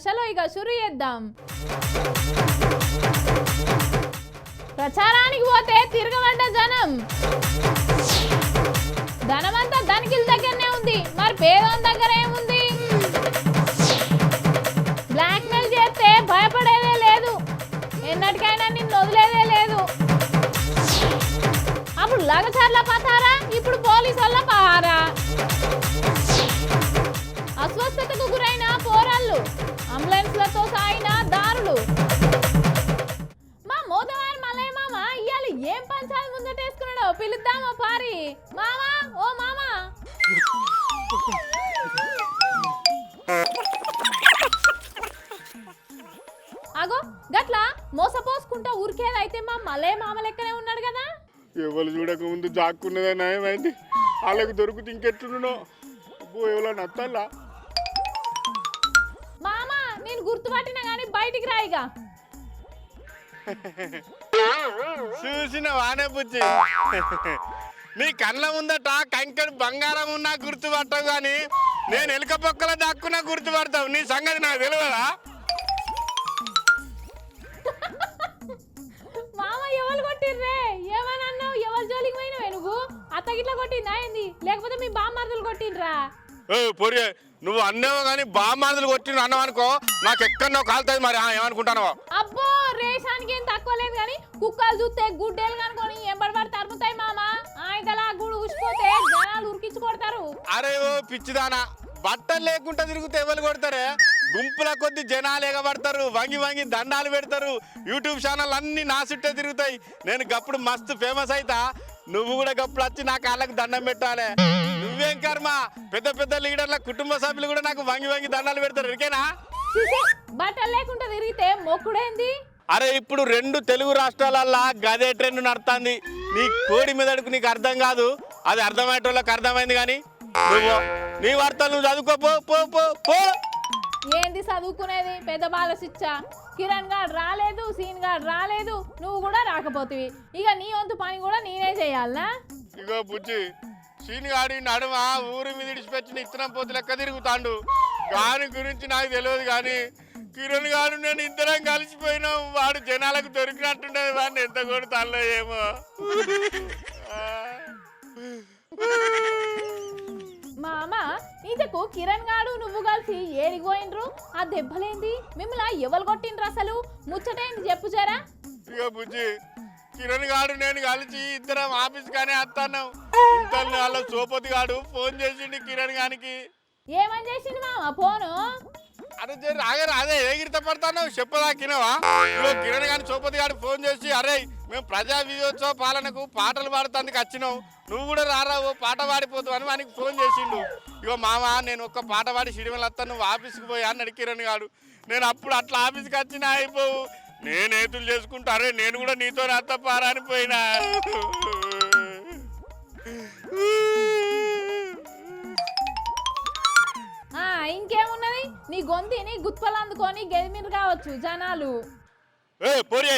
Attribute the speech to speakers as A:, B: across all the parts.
A: చలో ఇక షురు చేద్దాం. ప్రచారానికి పోతే తిరగబడ్డ జనం. ధనమంతా ధనికుల దగ్గరనే ఉంది, మరి పేదోని దగ్గర ఏముంది? బ్లాక్ మెయిల్ చేస్తే భయపడేదే లేదు, ఎన్నటికైనా నిన్ను వదిలేదే లేదు. అప్పుడు లగచార్ల పతారా, ఇప్పుడు పోలీసు వాళ్ళ పహారా. అస్వస్థతకు గురైన పోరాళ్ళు, అంబులెన్స్లతో సాగిన దారులు. మా మోదవారి మల్లయ్య మామ ఇవాళ ఏం పంచాలు ముందటేసుకున్నాడో పిలుద్దామా పారి. మామా, ఓ మామా. అగో గట్లా మోసపోసుకుంటా ఊరికేదైతే మా మల్లయ్య మామ లెక్కనే ఉన్నాడు కదా.
B: ఎవరు చూడక ముందు జాక్కున్నదే నయమైంది, వాళ్ళకి దొరుకుతూ ఇంకెట్లున్నో. ఎవరో నత్తాలా
A: మామ, నేను గుర్తుపట్టినా గానీ బయటికి రాయిగా.
B: చూసిన వానే బుజ్జి, నీ కళ్ళ ముందట కంకెడు బంగారం ఉన్నా గుర్తుపట్టవు కానీ నేను ఎలుక పొక్కల దాక్కున్నా గుర్తుపడతావు. నీ సంగతి నాకు తెలియదా?
A: మామ ఎవరు కొట్టిర్రే? ఏమని అన్నావు? ఎవరు జోలికి పోయినవే నువ్వు? అత్తగిట్లా కొట్టిందా ఏంది, లేకపోతే మీ బామ్మర్దులు కొట్టిండ్రా?
B: పొరి, నువ్వు అన్నావు కానీ బామ్మాదులు కొట్టిన అన్నావు అనుకో, నాకు ఎక్కడో కాలుతుంది. మరి ఏమనుకుంటానో?
A: అబ్బో, రేషానికి ఏం తక్కువ లేదు కానీ కుక్కలు చూస్తే గుడ్డేలు కనుకొని ఎంబడి తరుముతాయి మామ. ఆయనలా గుడి ఊసిపోతే జనాలు ఉరికించి కొడతారు.
B: అరే ఓ పిచ్చిదానా, బట్టలు లేకుండా తిరుగుతే ఎవరు కొడతారే? గుంపుల కొద్ది జనాలు ఎగబడతారు, వంగి వంగి దండాలు పెడతారు. యూట్యూబ్ ఛానల్ అన్ని నా చుట్టే తిరుగుతాయి. నేను గప్పుడు మస్తు ఫేమస్ అయితా, నువ్వు కూడా గప్పుడు వచ్చి నా కాళ్ళకు దండం పెట్టాలి. నువ్వేం కర్మ, పెద్ద పెద్ద లీడర్ల కుటుంబ సభ్యులు కూడా నాకు వంగి వంగి దండాలు పెడతారు. ఇరికేనా?
A: బట్టలు లేకుండా తిరిగితే మొక్కుడేంది?
B: అరే ఇప్పుడు 2 తెలుగు రాష్ట్రాలల్లా గదే ట్రెండ్ నడుతుంది. నీ కోడి మీదడుకు నీకు అర్థం కాదు, అది అర్థమయ్యేటోళ్ళకి అర్థమైంది. కానీ నువ్వు నీ వార్తలు నువ్వు చదువుకో. పో పో పో.
A: ఏంది చదువుకునేది? పెద్ద బాల శిక్ష. కిరణ్ గారు రాలేదు, సీన్ గారు రాలేదు, నువ్వు కూడా రాకపోతివి. ఇక నీ వంతు పని కూడా నేనే చేయాలనా?
B: ఇగో బుజ్జి, సీన్ గాడి నడుమ ఊరి మీద ఇడిచిపెట్టిన ఇత్తనం పోతు లెక్క తిరుగుతాండు. గాని గురించి నాకు తెలియదు కానీ కిరణ్ గారు నేను ఇద్దరం కలిసిపోయినాం. వాడు జనాలకు దొరికినట్టుండేది, వాడిని ఎంత కొడుతాలో ఏమో.
A: మామ, ఇంతకు కిరణ్ గాడు నువ్వు కలిసి ఏడిపోయినరు? ఆ దెబ్బలేంది? మిమ్మల్ని ఎవరు కొట్టిండ్రు అసలు? ముచ్చటేంది చెప్పు జరా.
B: ఇగో బుజ్జి, కిరణ్ గాడు నేను కలిసి ఇద్దరం ఆఫీస్ కానీ వస్తాను. ఇంతలో వాళ్ళ సోపతి గాడు ఫోన్ చేసిండు కిరణ్ గానికి.
A: ఏమని చేసిండు మామ ఫోను?
B: అరే అదే ఎగిరిత పడతాను చెప్పదాకినవా? ఇగో కిరణ్ గాని సోపతి గాడు ఫోన్ చేసి, అరే మేము ప్రజా విజయోత్సవ పాలనకు పాటలు పాడుతానికి వచ్చినావు, నువ్వు కూడా రారా, ఓ పాట పాడిపోతావు అని వానికి ఫోన్ చేసిండు. ఇగో మామ, నేను ఒక్క పాట పాడి సిడిమలు వస్తాను, నువ్వు ఆఫీస్కి పోయి అన్నాడు కిరణ్ గాడు. నేను అప్పుడు అట్లా ఆఫీస్కి వచ్చినా అయిపోవు, నేను ఏతులు చేసుకుంటా, అరే నేను కూడా నీతో అత్త పారాని పోయినా.
A: ఇంకేమున్నది? నీ గొంతుని గుత్పలు అందుకొని గెలిమిరు కావచ్చు జనాలు.
B: పోరి,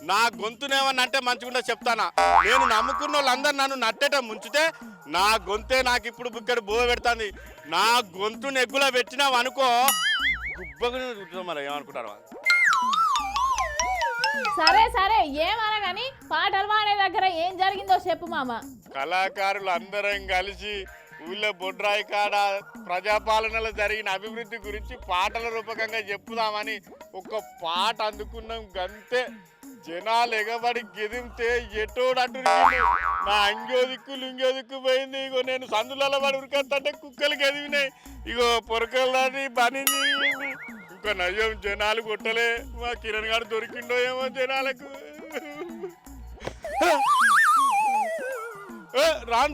B: నా గొంతునేమన్నా అంటే మంచిగా చెప్తానా? నేను నమ్ముకున్న వాళ్ళందరూ నన్ను నట్టేట ముంచితే నా గొంతే నాకు ఇప్పుడు బుక్కడు బో పెడుతుంది. నా గొంతు నెగ్గులో పెట్టినావు అనుకో, గుబ్బగా మరి ఏమనుకుంటారు?
A: సరే సరే, ఏమన్నా కానీ పాటలు పాడే దగ్గర ఏం జరిగిందో చెప్పు మామ.
B: కళాకారులు అందరం కలిసి ఊళ్ళో బొడ్రాయి కాడ ప్రజాపాలనలో జరిగిన అభివృద్ధి గురించి పాటల రూపకంగా చెప్పుదామని ఒక పాట అందుకున్నాం. గంతే, జనాలు ఎగబడి గెదింతే ఎటోడు నా అంగో దిక్కు లుంగో దిక్కు పోయింది. ఇగో నేను సందులలో పడి ఉరికొస్తుంటే కుక్కలు గెదివినాయి. ఇగో పొరకలని పని ఇంకా నయ్యం, జనాలు కొట్టలే. మా కిరణ్ గారు దొరికిండో ఏమో జనాలకు.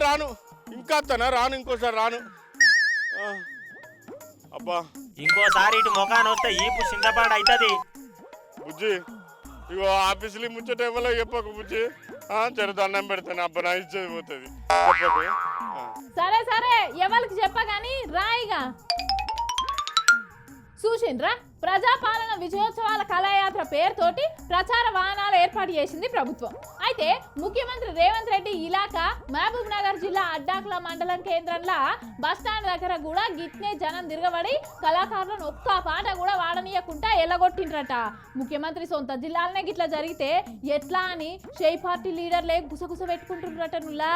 B: రాను ఇంకా అత్తనా? రాను, ఇంకోసారి రాను. అబ్బా,
C: ఇంకోసారి ఇటు ముఖాన్ని వస్తే ఈపు చింతపాడు అవుతుంది.
B: బుజ్జి, ఇగో ఆఫీసులు ముచ్చట ఎవరో చెప్పకు బుజ్జి. జర దండం పెడతాను, అబ్బా నా ఇచ్చేది పోతుంది.
A: సరే సరే, ఎవరికి చెప్పగాని రాయిగా. చూసిండ్రా ప్రజాపాలన విజయోత్సవాల కళాయాత్ర పేరుతోటి ప్రచార వాహనాలు ఏర్పాటు చేసింది ప్రభుత్వం. అయితే ముఖ్యమంత్రి రేవంత్ రెడ్డి ఇలాకా మహబూబ్ నగర్ జిల్లా అడ్డాకుల మండలం కేంద్రంలో బస్టాండ్ దగ్గర కూడా గిట్నే జనం తిరగబడి కళాకారులను ఒక్క పాట కూడా వాడనీయకుండా ఎల్లగొట్టిండ్రట. ముఖ్యమంత్రి సొంత జిల్లాలనే గిట్లా జరిగితే ఎట్లా అని షేయ్ పార్టీ లీడర్లే గుసగుస పెట్టుకుంటుండ్రట. నుల్లా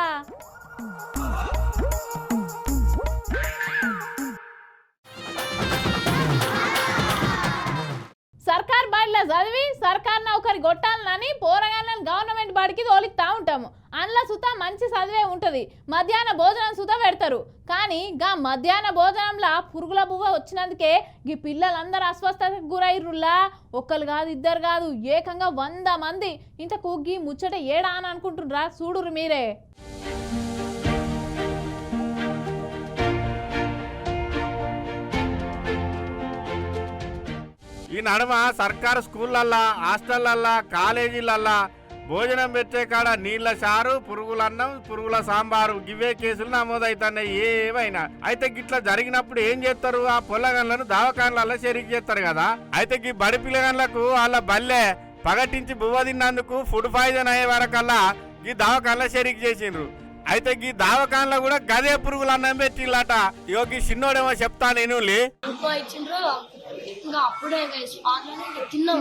A: సర్కార్ బడిలో చదివి సర్కార్ నౌకరి కొట్టాలని పోరగాళ్ళని గవర్నమెంట్ బడికి తోలిస్తా ఉంటాము. అందులో సుతా మంచి చదివే ఉంటుంది, మధ్యాహ్న భోజనం సుతా పెడతారు. కానీ గా మధ్యాహ్న భోజనంలో పురుగుల బువ్వ వచ్చినందుకే ఈ పిల్లలందరూ అస్వస్థతకు గురైర్రులా. ఒక్కరు కాదు ఇద్దరు కాదు ఏకంగా 100 మంది. ఇంతకు గీ ముచ్చట ఏడా అని అనుకుంటుండ్రా, చూడురు మీరే.
B: ఈ నడుమ సర్కారు స్కూళ్ళల్లా, హాస్టళ్ళల్లా, కాలేజీలల్లా భోజనం పెట్టే కాడ నీళ్ల చారు, పురుగులన్నం, పురుగుల సాంబారు ఇవే కేసులు నమోదవుతున్నాయి ఏమైనా. అయితే గిట్లా జరిగినప్పుడు ఏం చేస్తారు? ఆ పొల్లగన్లను దవాఖానలలో షెరీక్ చేస్తారు కదా. అయితే ఈ బడి పిల్లగన్లకు వాళ్ళ బల్లె పగటించి బువ్వ తిన్నందుకు ఫుడ్ పాయిజన్ అయ్యే వరకల్లా ఈ దవాఖానలో షెరీక్ చేసిండ్రు. అయితే ఈ దావకాన్లో కూడా గదే పురుగులు అన్నం పెట్టిల్లట. యోగి చిన్నోడేమో చెప్తా నేను
D: ఇంకా అప్పుడే తిన్నాం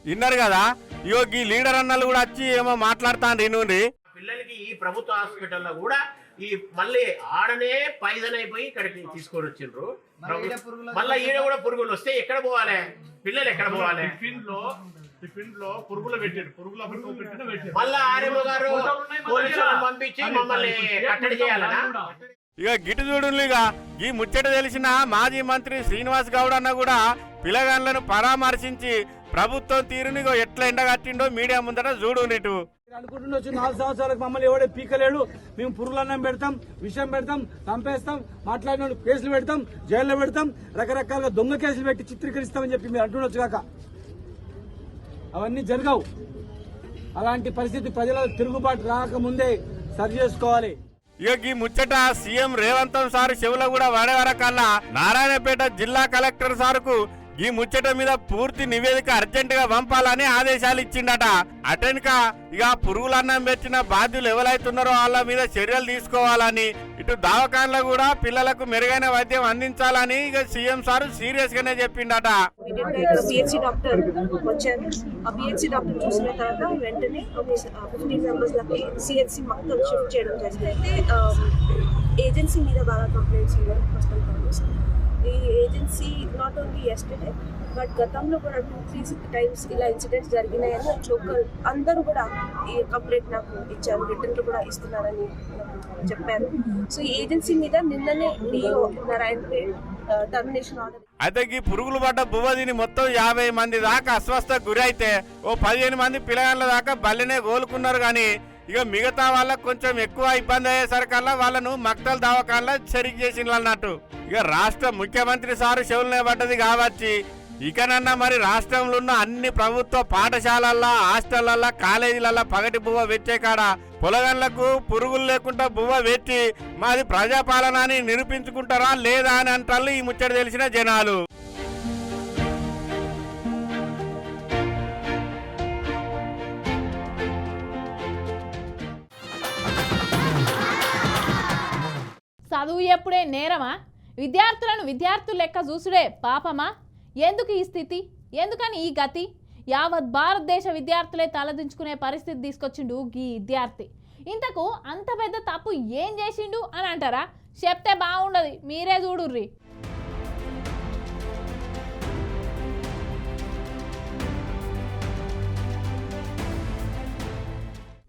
B: విన్నారు కదా. యోగి లీడర్ అన్నలు కూడా వచ్చి ఏమో మాట్లాడుతాండ్రి నుండి.
E: పిల్లలకి ఈ ప్రభుత్వ హాస్పిటల్లో కూడా ఈ మళ్ళీ ఆడనే పాయిజన్ అయిపోయి ఇక్కడికి తీసుకొని వచ్చిండ్రు. మళ్ళీ ఈడ కూడా పురుగులు వస్తే ఎక్కడ పోవాలి? పిల్లలు ఎక్కడ పోవాలి?
F: టిఫిన్ లో పురుగులు పెట్టారు.
E: మళ్ళా ఆర్ఎంఓ గారు పోలీసులను పంపించి మమ్మల్ని కట్టడి చేయాలనా?
B: ఇక గిటు చూడుగా ఈ ముచ్చట తెలిసిన మాజీ మంత్రి శ్రీనివాస్ గౌడ్ అన్న కూడా పిల్లగాన్లను పరామర్శించి ప్రభుత్వం తీరుని ఎట్లా ఎండగట్టిండో మీడియా ముందర చూడు. నీటు
G: అనుకుంటుండొచ్చు 4 సంవత్సరాలకు మమ్మల్ని ఎవడే పీకలేడు, మేము పురుగులన్నం పెడతాం, విషయం పెడతాం, చంపేస్తాం, మాట్లాడిన కేసులు పెడతాం, జైల్లో పెడతాం, రకరకాలుగా దొంగ కేసులు పెట్టి చిత్రీకరిస్తామని చెప్పి మీరు అంటుండొచ్చు కాక. అవన్నీ జరగవు. అలాంటి పరిస్థితి ప్రజల తిరుగుబాటు రాకముందే సరి చేసుకోవాలి.
B: ఇక ఈ ముచ్చట సీఎం రేవంత్ సార్ చెవుల కూడా వాడేవరకల్లా నారాయణపేట జిల్లా కలెక్టర్ సార్కు ఈ ముచ్చట మీద పూర్తి నివేదిక అర్జెంట్ గా పంపాలని ఆదేశాలు ఇచ్చిండట. అటెన్క ఇక పురుగులన్నం పెట్టిన బాధ్యులు ఎవరైతున్నారో వాళ్ళ మీద చర్యలు తీసుకోవాలని, ఇటు దవాఖానలో కూడా పిల్లలకు మెరుగైన వైద్యం అందించాలని ఇక సీఎం సార్ సీరియస్ గానే చెప్పిండట.
H: పిహెచ్సి డాక్టర్ వచ్చారు. ఆ పిహెచ్సి డాక్టర్ చూసిన తర్వాత వెంటనే 15 మెంబర్స్ లకి సిహెచ్సి మొత్తం షిఫ్ట్ చేయడం జరిగింది. ఏజెన్సీ మీద బాగా కంప్లైంట్స్ ఉన్నాయి. ఫస్ట్ అండ్ ఫార్మోస్ట్ ఈ agency not only yesterday but గతంలో కూడా 2-3 టైమ్స్ ఇలా ఇన్సిడెంట్స్ జరిగినాయని లోకల్ అందరూ కూడా ఈ కంప్లైంట్ నాకు ఇచ్చారు, రిటర్న్ కూడా ఇస్తున్నారని చెప్పారు. సో ఈ ఏజెన్సీ మీద నిన్ననే డిఓ నారాయణపేట్ టర్మినేషన్ ఆర్డర్.
B: అయితే ఈ పురుగులు పడ్డ బువ్వదిని మొత్తం 50 మంది దాకా అస్వస్థకు గురి అయితే 15 మంది పిల్లగాళ్ళ దాకా బల్లెనే కోలుకున్నారు. కానీ ఇక మిగతా వాళ్ళకు కొంచెం ఎక్కువ ఇబ్బంది అయ్యేసరికల్లా వాళ్ళను మక్తల్ దవాఖానలో షెరీక్ చేసిండ్రు అన్నట్టు. ఇక రాష్ట్ర ముఖ్యమంత్రి సారు చెవులనే పడ్డది కాబట్టి ఇకనన్నా మరి రాష్ట్రంలో ఉన్న అన్ని ప్రభుత్వ పాఠశాలల్లో, హాస్టళ్లల్లో, కాలేజీలల్లో పగటి బువ్వ పెట్టే కాడ పొలగన్లకు పురుగులు లేకుండా బువ్వ పెట్టి మాది ప్రజాపాలన అని నిరూపించుకుంటారా లేదా అని అంటారు ఈ ముచ్చట తెలిసిన జనాలు.
A: చదువు ఎప్పుడే నేరమా? విద్యార్థులను విద్యార్థులు లెక్క చూసుడే పాపమా? ఎందుకు ఈ స్థితి? ఎందుకని ఈ గతి? యావత్ భారతదేశ విద్యార్థులే తలదించుకునే పరిస్థితి తీసుకొచ్చిండు ఈ విద్యార్థి. ఇంతకు అంత పెద్ద తప్పు ఏం చేసిండు అని అంటారా? చెప్తే బాగుండదు, మీరే చూడుర్రి.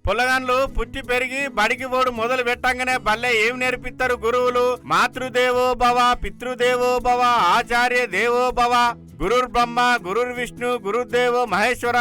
B: పొలగాన్లు పుట్టి పెరిగి బడికి పోడు మొదలు పెట్టంగానే బల్లె ఏం నేర్పిస్తారు గురువులు? మాతృదేవో భవ, పితృదేవో భవ, ఆచార్య దేవో భవ, గురుర్ బ్రహ్మ, గురుర్ విష్ణు, గురుదేవో మహేశ్వర,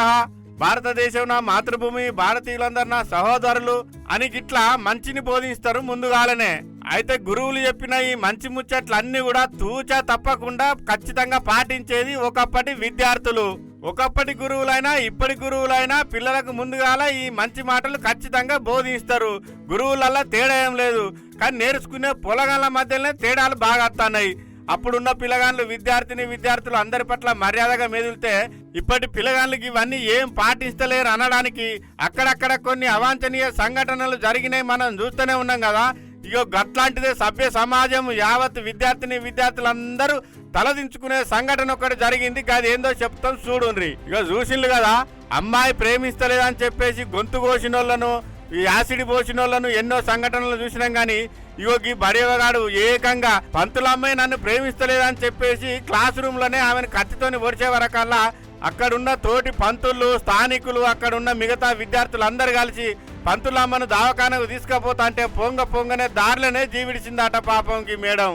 B: భారతదేశం నా మాతృభూమి, భారతీయులందరూ నా సహోదరులు అని గిట్లా మంచిని బోధిస్తారు ముందుగాలనే. అయితే గురువులు చెప్పిన ఈ మంచి ముచ్చట్లన్నీ కూడా తూచా తప్పకుండా ఖచ్చితంగా పాటించేది ఒకప్పటి విద్యార్థులు. ఒకప్పటి గురువులైనా ఇప్పటి గురువులైనా పిల్లలకు ముందుగాల ఈ మంచి మాటలు ఖచ్చితంగా బోధిస్తారు. గురువులల్లా తేడా ఏం లేదు, కానీ నేర్చుకునే పొలగాళ్ళ మధ్యలోనే తేడాలు బాగా వస్తున్నాయి. అప్పుడున్న పిల్లగాళ్ళు విద్యార్థులు అందరి పట్ల మర్యాదగా మెదిలితే ఇప్పటి పిల్లగాళ్ళకి ఇవన్నీ ఏం పాటిస్తలేరు అనడానికి అక్కడక్కడ కొన్ని అవాంఛనీయ సంఘటనలు జరిగినాయి, మనం చూస్తూనే ఉన్నాం కదా. ఇగో గట్లాంటిదే సభ్య సమాజం యావత్ విద్యార్థులందరూ తలదించుకునే సంఘటన ఒకటి జరిగింది. అది ఏందో చెప్తాం చూడుండ్రి. ఇక చూసిండ్రు కదా, అమ్మాయి ప్రేమిస్తలేదని చెప్పేసి గొంతు కోసినోళ్లను, ఈ యాసిడ్ పోసినోళ్లను ఎన్నో సంఘటనలు చూసినాం. కానీ ఇగో ఈ బడివగాడు ఏకంగా పంతుల అమ్మాయి నన్ను ప్రేమిస్తలేదని చెప్పేసి క్లాస్ రూమ్ లోనే ఆమెను కత్తితోని పొడిచే వరకల్లా అక్కడున్న తోటి పంతులు, స్థానికులు, అక్కడున్న మిగతా విద్యార్థులందరూ కలిసి పంతులమ్మను దవాఖానకు తీసుకుపోతా అంటే పొంగనే దారిలోనే జీవిడిచిందట పాపంకి మేడం.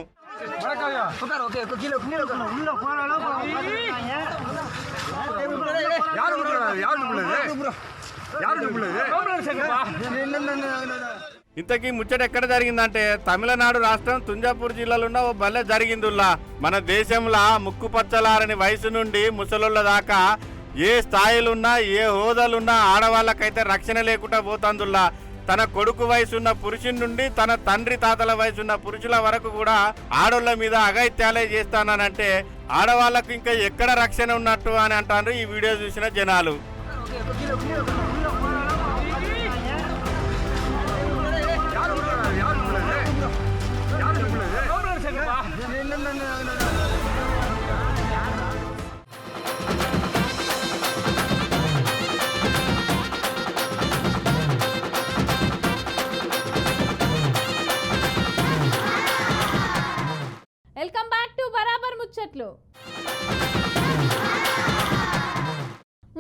B: ఇంతకీ ముచ్చట ఎక్కడ జరిగిందంటే తమిళనాడు రాష్ట్రం తుంజాపూర్ జిల్లాలో ఉన్న ఓ బల్లె జరిగిందిలా. మన దేశంలో ముక్కు పచ్చలారని వయసు నుండి ముసలోళ్ళ దాకా ఏ స్థాయిలున్నా ఏ హోదాలున్నా ఆడవాళ్ళకైతే రక్షణ లేకుండా పోతుందిలా. తన కొడుకు వయసున్న పురుషుని నుండి తన తండ్రి తాతల వయసున్న పురుషుల వరకు కూడా ఆడోళ్ళ మీద అఘాయిత్యాలే చేస్తానంటే ఆడవాళ్ళకు ఇంకా ఎక్కడ రక్షణ ఉన్నట్టు అని అంటారు ఈ వీడియో చూసిన జనాలు.
A: వెల్కమ్ బ్యాక్ టు బరాబర్ ముచ్చట్లు.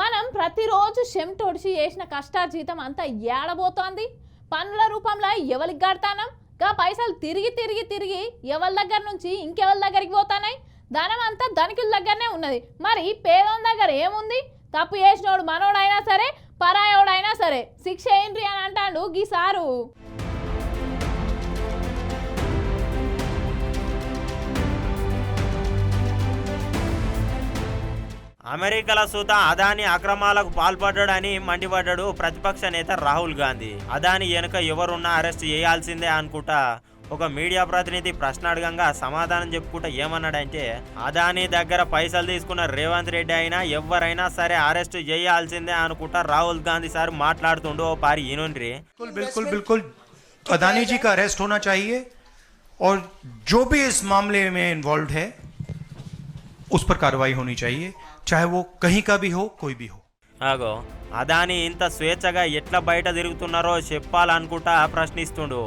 A: మనం ప్రతిరోజు చెమటొడిచి చేసిన కష్టార్జితం అంతా ఏడబోతోంది. పన్నుల రూపంలో ఎవరికి కడతానం, గా పైసలు తిరిగి ఎవరి దగ్గర నుంచి ఇంకెవరి దగ్గరికి పోతానాయి. ధనం అంతా ధనికుల దగ్గరనే ఉన్నది. మరి పేదోని దగ్గర ఏముంది? తప్పు చేసినోడు మనోడైనా సరే పరాయోడైనా సరే శిక్ష ఏంటి అని అంటాడు గీసారు.
C: అమెరికాల సూత అదాని అక్రమాలకు పాల్పడ్డాడని మండిపడ్డాడు ప్రతిపక్ష నేత రాహుల్ గాంధీ. అదాని వెనుక ఎవరున్నా అరెస్ట్ చేయాల్సిందే అనుకుంటా ఒక మీడియా ప్రతినిధి ప్రశ్న అడగంగా సమాధానం చెప్పుకుంటా ఏమన్నాడంటే, అదాని దగ్గర పైసలు తీసుకున్న రేవంత్ రెడ్డి అయినా ఎవరైనా సరే అరెస్ట్ చేయాల్సిందే అనుకుంటా రాహుల్ గాంధీ సార్ మాట్లాడుతుండు. ఓ పారి ఈనుండ్రి.
I: बिल्कुल अदानी जी का अरेस्ट होना चाहिए और जो भी इस मामले में इन्वॉल्व है उस पर कार्रवाई होनी चाहिए, चाहे वो कहीं का भी हो, कोई भी हो.
C: అగో అదాని ఇంత స్వేచ్ఛగా ఎట్లా బయట తిరుగుతున్నారో చెప్పాలనుకుంటా ప్రశ్నిస్తుండు.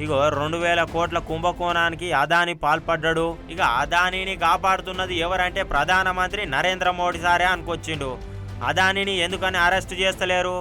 C: ఇగో 2000 కోట్ల కుంభకోణానికి అదాని పాల్పడ్డాడు. ఇక అదానిని కాపాడుతున్నది ఎవరంటే ప్రధానమంత్రి నరేంద్ర మోడీ సారే అనుకొచ్చిండు. అదానిని ఎందుకని అరెస్ట్ చేస్తలేరు?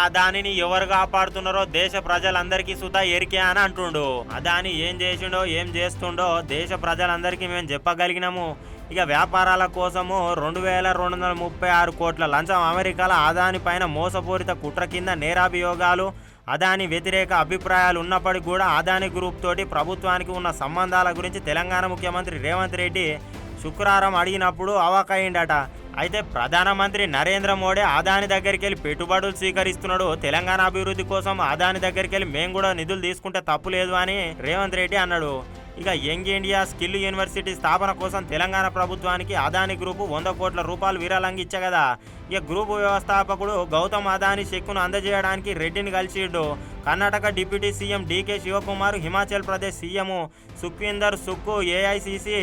C: అదానిని ఎవరు కాపాడుతున్నారో దేశ ప్రజలందరికీ సుతా ఎరికే అని అంటుండు. అదాని ఏం చేసిండో ఏం చేస్తుండో దేశ ప్రజలందరికీ మేము చెప్పగలిగినాము. ఇక వ్యాపారాల కోసము 2236 కోట్ల లంచం, అమెరికాల అదాని పైన మోసపూరిత కుట్ర కింద నేరాభియోగాలు, అదాని వ్యతిరేక అభిప్రాయాలు ఉన్నప్పటికీ కూడా అదాని గ్రూప్ తోటి ప్రభుత్వానికి ఉన్న సంబంధాల గురించి తెలంగాణ ముఖ్యమంత్రి రేవంత్ రెడ్డి శుక్రవారం అడిగినప్పుడు అవాకయ్యిండట. అయితే ప్రధానమంత్రి నరేంద్ర మోడీ అదాని దగ్గరికి వెళ్ళి పెట్టుబడులు స్వీకరిస్తున్నాడు. తెలంగాణ అభివృద్ధి కోసం అదాని దగ్గరికి వెళ్ళి మేము కూడా నిధులు తీసుకుంటే తప్పు లేదు అని రేవంత్ రెడ్డి అన్నాడు. ఇక యంగ్ ఇండియా స్కిల్ యూనివర్సిటీ స్థాపన కోసం తెలంగాణ ప్రభుత్వానికి అదాని గ్రూపు 100 కోట్ల రూపాయలు విరాళంగా ఇచ్చా కదా. ఇక గ్రూపు వ్యవస్థాపకుడు గౌతమ్ అదాని చెక్కును అందజేయడానికి రెడ్డిని కలిసిండు. Karnataka deputy CM DK Shivakumar, Himachal Pradesh CM Sukhvinder Sukhu, AICC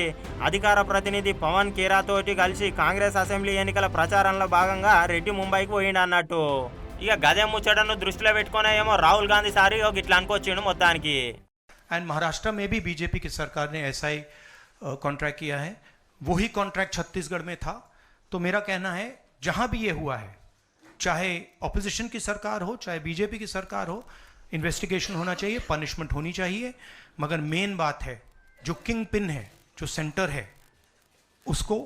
C: అధికార ప్రతినిధి పవన్ ఖేరా తోటి కలిసి కాంగ్రెస్ అసెంబ్లీ ఎన్నికల ప్రచారంలో భాగంగా రెడ్డి ముంబైకి పోయిండు అన్నట్టు. ఇక గదే ముచ్చటను దృష్టిలో పెట్టుకునే ఏమో రాహుల్ గాంధీ సారి ఇట్లా అనుకొచ్చిండు మొత్తానికి.
I: एंड महाराष्ट्र में भी बीजेपी की सरकार ने ऐसा ही कॉन्ट्रैक्ट किया है. वही कॉन्ट्रैक्ट छत्तीसगढ़ में था. तो मेरा कहना है जहां भी ये हुआ है, चाहे ऑपोजिशन की सरकार हो चाहे बीजेपी की सरकार हो, इन्वेस्टिगेशन होना चाहिए, पनिशमेंट होनी चाहिए. मगर मेन बात है जो किंग पिन है, जो सेंटर है, उसको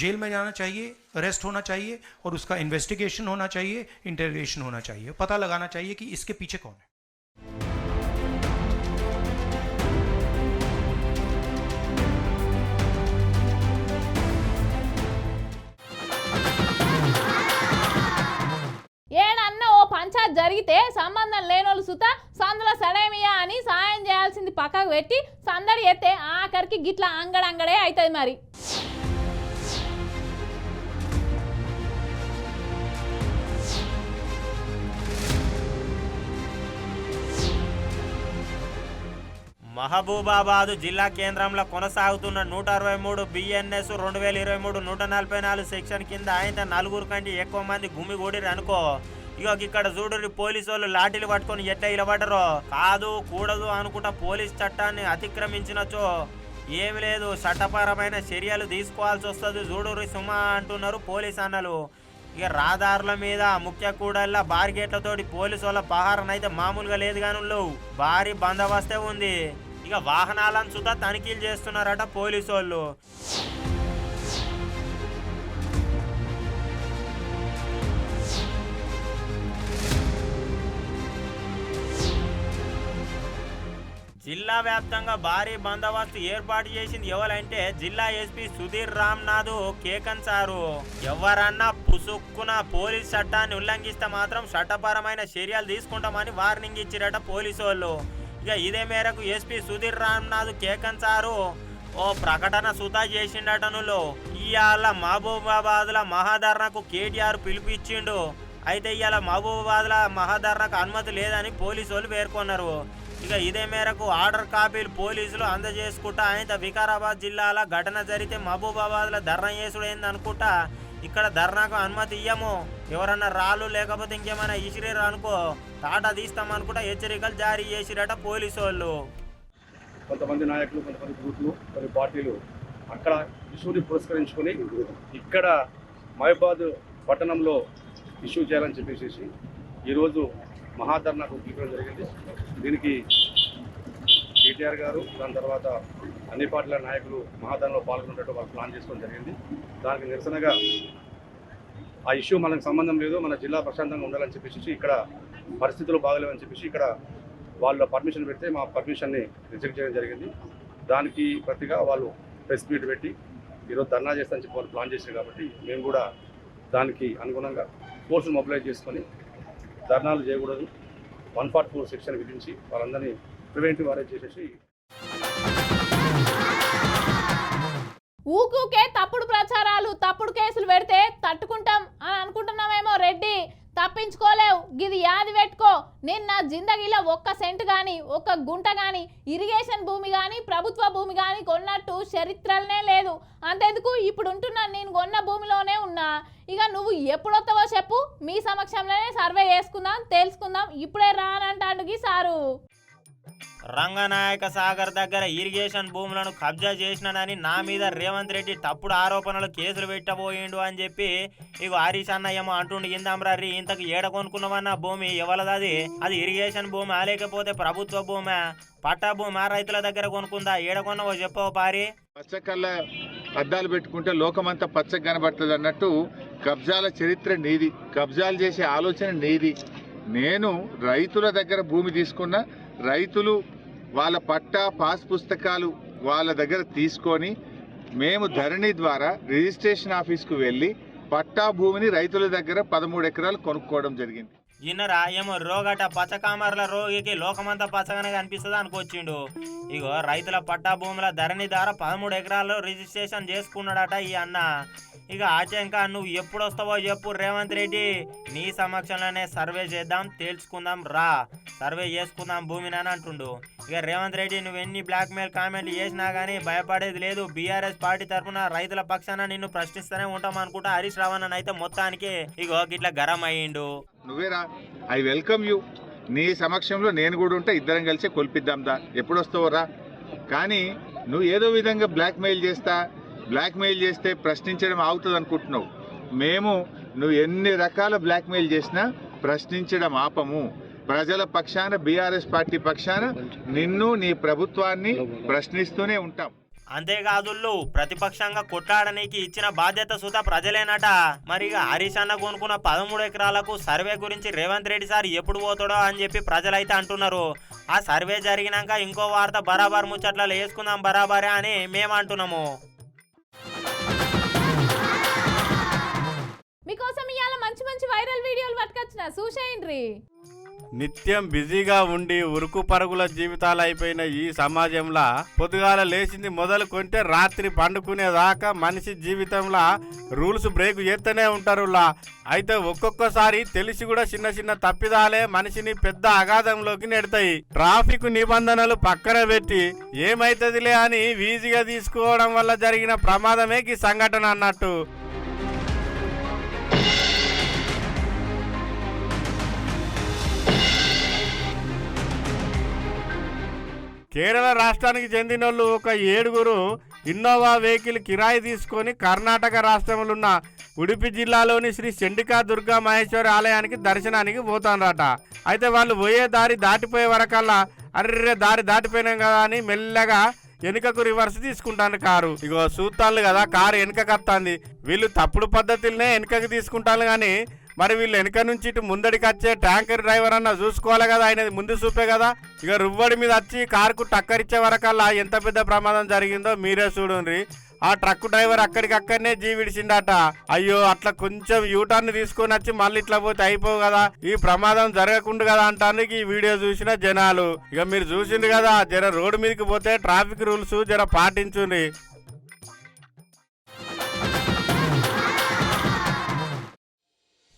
I: जेल में जाना चाहिए, अरेस्ट होना चाहिए और उसका इन्वेस्टिगेशन होना चाहिए, इंटरोगेशन होना चाहिए, पता लगाना चाहिए कि इसके पीछे कौन है.
A: పంచాయత్ జరిగితే సంబంధం లేనోళ్ళు సుత సందులో సడేమియా అని సాయం చేయాల్సింది పక్కకు పెట్టి సందడి ఎత్తే ఆఖరికి గిట్ల అంగడంగడే అవుతుంది మరి.
C: మహబూబాబాద్ జిల్లా కేంద్రంలో కొనసాగుతున్న 163 BNS 2023 144 సెక్షన్ కింద ఆయన 4 కంటే ఎక్కువ మంది గుమిగూడిరు అనుకో. ఇగో ఇక్కడ చూడు పోలీసు వాళ్ళు లాఠీలు పట్టుకొని ఎట్లా ఇలబడ్డరో. కాదు కూడదు అనుకుంటా పోలీస్ చట్టాన్ని అతిక్రమించినచో ఏమి లేదు, చట్టపరమైన చర్యలు తీసుకోవాల్సి వస్తుంది చూడు సుమా అంటున్నారు పోలీస్ అన్నలు. ఇక రహదారుల మీద ముఖ్య కూడళ్ళ బార్గేట్లతోటి పోలీసు వాళ్ళ పహారం అయితే మామూలుగా లేదు కానీ భారీ బందోబస్తే ఉంది. ఇక వాహనాలను సుతా తనిఖీలు చేస్తున్నారట పోలీసు వాళ్ళు. జిల్లా వ్యాప్తంగా భారీ బందోబస్తు ఏర్పాటు చేసింది ఎవరంటే జిల్లా ఎస్పీ సుధీర్ రామ్నాథ్ కేకన్ సారు. ఎవరన్నా పుసుక్కున పోలీస్ చట్టాన్ని ఉల్లంఘిస్తే మాత్రం చట్టపరమైన చర్యలు తీసుకుంటామని వార్నింగ్ ఇచ్చిరట పోలీసు వాళ్ళు. ఇక ఇదే మేరకు ఎస్పీ సుధీర్ రామ్నాథ్ కేకన్ సారు ఓ ప్రకటన సుతా చేసిండటనులో. ఇవాళ మహబూబాబాద్ల మహాధర్నాకు కేటీఆర్ పిలుపిచ్చిండు. అయితే ఇవాళ మహబూబాబాద్ల మహాధర్నాకు అనుమతి లేదని పోలీసు వాళ్ళు పేర్కొన్నారు. ఇక ఇదే మేరకు ఆర్డర్ కాపీలు పోలీసులు అందజేసుకుంటా ఆయన వికారాబాద్ జిల్లాల ఘటన జరిగితే మహబూబాబాద్లో ధర్నా చేసుడు ఏందనుకుంటా ఇక్కడ ధర్నాకు అనుమతి ఇయ్యము, ఎవరన్నా రాళ్ళు లేకపోతే ఇంకేమైనా ఇసిరేరు అనుకో టాటా తీస్తామనుకుంటా హెచ్చరికలు జారీ చేసిరట పోలీసు వాళ్ళు.
J: కొంతమంది నాయకులు, కొంతమంది గ్రూపులు, కొన్ని పార్టీలు అక్కడ ఇష్యూని పురస్కరించుకొని ఇక్కడ మహబూబాబాద్ పట్టణంలో ఇష్యూ చేయాలని చెప్పేసి ఈరోజు మహాధర్నాకు పిలవడం జరిగింది. దీనికి కేటీఆర్ గారు దాని తర్వాత అన్ని పార్టీల నాయకులు మహాధర్నాలో పాల్గొనేటట్టు వాళ్ళు ప్లాన్ చేసుకోవడం జరిగింది. దానికి నిరసనగా ఆ ఇష్యూ మనకు సంబంధం లేదు, మన జిల్లా ప్రశాంతంగా ఉండాలని చెప్పేసి ఇక్కడ పరిస్థితులు బాగలేవని చెప్పేసి ఇక్కడ వాళ్ళ పర్మిషన్ పెడితే మా పర్మిషన్ని రిజెక్ట్ చేయడం జరిగింది. దానికి ప్రతిగా వాళ్ళు ప్రెస్ మీట్ పెట్టి ఈరోజు ధర్నా చేస్తానని చెప్పి వాళ్ళు ప్లాన్ చేశారు. కాబట్టి మేము కూడా దానికి అనుగుణంగా ఫోర్స్ని మొబిలైజ్ చేసుకొని ధర్నాలు చేయకూడదు 144 సెక్షన్ విధించి వాళ్ళందరినీ ప్రివెంటివ్ అరెస్ట్ చేసేసి
A: ఊకూకే తప్పుడు ప్రచారాలు తప్పుడు కేసులు పెడితే తట్టుకుంటాం అని అనుకుంటున్నామేమో రెడ్డి, తప్పించుకోలేవు. గిది యాది పెట్టుకో. నిన్న జిందగీలో ఒక్క సెంటు కానీ ఒక్క గుంట కానీ ఇరిగేషన్ భూమి కానీ ప్రభుత్వ భూమి కానీ కొన్నట్టు చరిత్రలనే లేదు. అంతెందుకు ఇప్పుడు ఉంటున్నా నేను కొన్న భూమిలోనే ఉన్నా. ఇక నువ్వు ఎప్పుడొస్తావో చెప్పు, మీ సమక్షంలోనే సర్వే చేసుకుందాం తెలుసుకుందాం. ఇప్పుడే రానంటాడుకి సారు.
C: రంగనాయక సాగర్ దగ్గర ఇరిగేషన్ భూములను కబ్జా చేసినానని నా మీద రేవంత్ రెడ్డి తప్పుడు ఆరోపణలు కేసులు పెట్టబోయిండు అని చెప్పి ఇగో హరీష్ అన్న ఏమో అంటుండు. ఇందాంరీ ఇంతకు ఏడ కొనుక్కున్నామన్న భూమి ఎవలది? అది ఇరిగేషన్ భూమా లేకపోతే ప్రభుత్వ భూమా, పట్టా భూమా, రైతుల దగ్గర కొనుక్కుందా? ఏడ కొన్నావో చెప్పవు పారి.
K: పచ్చకల్ల అద్దాలు పెట్టుకుంటే లోకమంతా పచ్చగా కనబడుతుంది అన్నట్టు కబ్జాల చరిత్ర నీది, కబ్జాలు చేసే ఆలోచన నీది. నేను రైతుల దగ్గర భూమి తీసుకున్న రైతులు వాళ్ళ పట్టా పాస్ పుస్తకాలు వాళ్ళ దగ్గర తీసుకొని మేము ధరణి ద్వారా రిజిస్ట్రేషన్ ఆఫీస్కు వెళ్ళి పట్టా భూమిని రైతుల దగ్గర 13 ఎకరాలు కొనుక్కోవడం జరిగింది.
C: ఇన్నరా ఏమో రోగట పచ్చకామర్ల రోగికి లోకమంతా పచ్చగానే కనిపిస్తుంది అనుకొచ్చిండు. ఇగో రైతుల పట్టా భూముల ధరణి ద్వారా 13 ఎకరాలు రిజిస్ట్రేషన్ చేసుకున్నాడట ఈ అన్న. ఇక ఆచంక నువ్వు ఎప్పుడు వస్తావో చెప్పు రేవంత్ రెడ్డి, నీ సమక్షంలోనే సర్వే చేద్దాం తేల్చుకుందాం రా, సర్వే చేసుకుందాం భూమిని అని అంటుండు. ఇక రేవంత్ రెడ్డి నువ్వు ఎన్ని బ్లాక్మెయిల్ కామెంట్లు చేసినా కానీ భయపడేది లేదు. బీఆర్ఎస్ పార్టీ తరఫున రైతుల పక్షాన నిన్ను ప్రశ్నిస్తూనే ఉంటాం అనుకుంటా హరీష్ రావు అన్న అయితే మొత్తానికి ఇగో గిట్లా గరం అయ్యిండు.
K: నువ్వేరా, ఐ వెల్కమ్ యూ. నీ సమక్షంలో నేను కూడా ఉంటే ఇద్దరం కలిసి కొల్పిద్దాం దా, ఎప్పుడు వస్తావో రా. కానీ నువ్వు ఏదో విధంగా బ్లాక్మెయిల్ చేస్తే ప్రశ్నించడం ఆగుతుంది అనుకుంటున్నావు. మేము నువ్వు ఎన్ని రకాల బ్లాక్మెయిల్ చేసినా ప్రశ్నించడం ఆపము. ప్రజల పక్షాన బీఆర్ఎస్ పార్టీ పక్షాన నిన్ను నీ ప్రభుత్వాన్ని ప్రశ్నిస్తూనే ఉంటాం.
C: అంతేకాదు ప్రతిపక్షంగా కొట్లాడనీకి ఇచ్చిన బాధ్యత సుతా ప్రజలేనట. మరి హరీష్ అన్న కొనుక్కున్న 13 ఎకరాలకు సర్వే గురించి రేవంత్ రెడ్డి సార్ ఎప్పుడు పోతాడో అని చెప్పి ప్రజలైతే అంటున్నారు. ఆ సర్వే జరిగినాక ఇంకో వార్త బరాబర్ ముచ్చట్లలో వేసుకుందాం బరాబరే అని మేము అంటున్నాము.
A: మీకోసం ఇవాళ మంచి మంచి వైరల్ వీడియోలు పట్టుకొచ్చిన చూసేయండి.
B: నిత్యం బిజీగా ఉండి ఉరుకు పరుగుల జీవితాలు అయిపోయిన ఈ సమాజంలో పొద్దుగాల లేచింది మొదలు కొంటే రాత్రి పండుకునేదాకా మనిషి జీవితంలో రూల్స్ బ్రేక్ చేస్తూనే ఉంటారు. అయితే ఒక్కొక్కసారి తెలిసి కూడా చిన్న చిన్న తప్పిదాలే మనిషిని పెద్ద అగాధంలోకి నెడతాయి. ట్రాఫిక్ నిబంధనలు పక్కన పెట్టి ఏమైతుందిలే అని ఈజీగా తీసుకోవడం వల్ల జరిగిన ప్రమాదమే ఈ సంఘటన అన్నట్టు. కేరళ రాష్ట్రానికి చెందిన వాళ్ళు ఒక 7గురు ఇన్నోవా వెహికల్ కిరాయి తీసుకొని కర్ణాటక రాష్ట్రంలో ఉన్న ఉడిపి జిల్లాలోని శ్రీ చండికా దుర్గా మహేశ్వరి ఆలయానికి దర్శనానికి పోతానరట. అయితే వాళ్ళు పోయే దారి దాటిపోయే వరకల్లా అర్రే దారి దాటిపోయినాం కదా అని మెల్లగా వెనుకకు రివర్స్ తీసుకుంటాను కారు. ఇగో చూస్తాను కదా కారు వెనుకకు వస్తుంది. వీళ్ళు తప్పుడు పద్ధతులనే వెనుకకు తీసుకుంటాను కానీ మరి వీళ్ళు వెనక నుంచి ఇటు ముందడికి వచ్చే ట్యాంకర్ డ్రైవర్ అన్న చూసుకోవాలి కదా, ఆయనది ముందు చూపే కదా. ఇక రువ్వడి మీద వచ్చి కారుకు టక్కరిచ్చే వరకల్లా ఎంత పెద్ద ప్రమాదం జరిగిందో మీరే చూడండి. ఆ ట్రక్ డ్రైవర్ అక్కడికక్కడనే జీవిడిచిండట. అయ్యో అట్లా కొంచెం యూటర్న్ తీసుకొని వచ్చి మళ్ళీ ఇట్లా పోతే అయిపోవు కదా, ఈ ప్రమాదం జరగకుండా కదా అంటానికి ఈ వీడియో చూసిన జనాలు. ఇక మీరు చూసింది కదా, జర రోడ్డు మీదకి పోతే ట్రాఫిక్ రూల్స్ జర పాటించుండ్రి.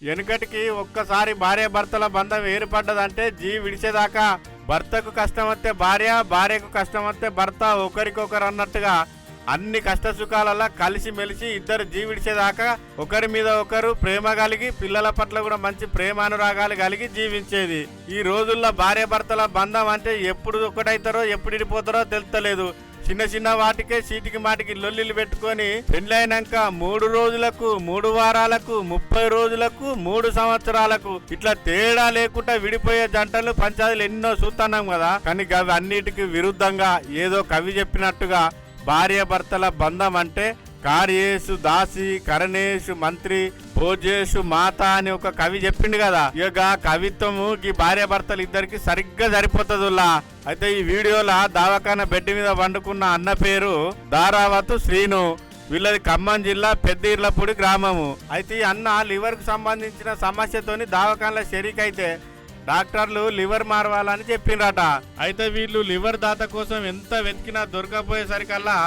B: వెనుకటికి ఒక్కసారి భార్య భర్తల బంధం ఏర్పడ్డదంటే విడిచేదాకా భర్తకు కష్టం వస్తే భార్య, భార్యకు కష్టం వస్తే భర్త, ఒకరికొకరు అన్నట్టుగా అన్ని కష్ట సుఖాలలో కలిసి మెలిసి ఇద్దరు విడిచేదాకా ఒకరి మీద ఒకరు ప్రేమ కలిగి పిల్లల పట్ల కూడా మంచి ప్రేమానురాగాలు కలిగి జీవించేది. ఈ రోజుల్లో భార్య భర్తల బంధం అంటే ఎప్పుడు ఒకటైతారో ఎప్పుడు ఇడిపోతారో తెలుస్తలేదు. చిన్న చిన్న వాటికే చీటికి మాటికి లొల్లిలు పెట్టుకొని పెళ్ళైనాక 3 రోజులకు 3 వారాలకు 30 రోజులకు 3 సంవత్సరాలకు ఇట్లా తేడా లేకుండా విడిపోయే జంటలు పంచాయతీలు ఎన్నో చూస్తున్నాం కదా. కానీ అవి అన్నిటికీ విరుద్ధంగా ఏదో కవి చెప్పినట్టుగా భార్య భర్తల బంధం అంటే కార్యేషు దాసి కరణేషు మంత్రి భోజేషు మాత అని ఒక కవి చెప్పిండు కదా. ఇక కవిత్వము ఈ భార్య భర్తలు ఇద్దరికి సరిగ్గా సరిపోతుందిలా. అయితే ఈ వీడియోలో దావకాన బెడ్ మీద వండుకున్న అన్న పేరు దారావతు శ్రీను. వీళ్ళది ఖమ్మం జిల్లా పెద్దిర్లపూడి గ్రామము. అయితే ఈ అన్న లివర్ కు సంబంధించిన సమస్యతోని దావకాన్ల షరీక్ అయితే డాక్టర్లు లివర్ మారవాలని చెప్పిండ్రట. అయితే వీళ్ళు లివర్ దాత కోసం ఎంత వెతికినా దొరకపోయేసరికల్లా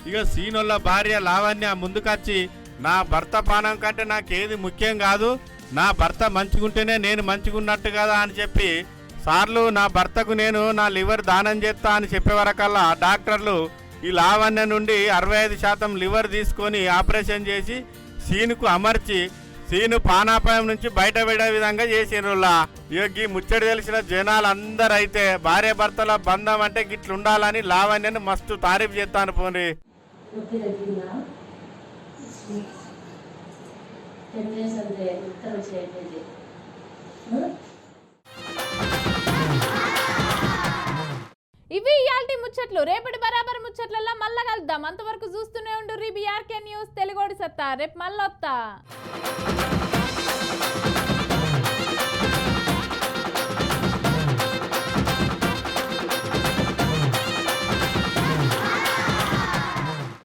B: ఇక సీనోళ్ళ భార్య లావణ్య ముందుకొచ్చి నా భర్త పానం కంటే నాకేది ముఖ్యం కాదు, నా భర్త మంచిగుంటేనే నేను మంచిగున్నట్టు కదా అని చెప్పి సార్లు నా భర్తకు నేను నా లివర్ దానం చేస్తా అని చెప్పే వరకల్లా డాక్టర్లు ఈ లావణ్య నుండి 65% లివర్ తీసుకొని ఆపరేషన్ చేసి సీనుకు అమర్చి సీను పానాపాయం నుంచి బయట పడే విధంగా చేసిరులా. ఈ ముచ్చడి తెలిసిన జనాలందరూ అయితే భార్య భర్తల బంధం అంటే గిట్లుండాలని లావణ్యను మస్తు తారీఫ్ చేస్తాను పోనీ.
A: ఇవి ఇయాల్టి ముచ్చట్లు. రేపటి బరాబర్ ముచ్చట్లలో మళ్ళా కలుద్దాం. అంతవరకు చూస్తూనే ఉండు BRK న్యూస్ తెలుగోడి సత్తా. రేపు మళ్ళొత్తా.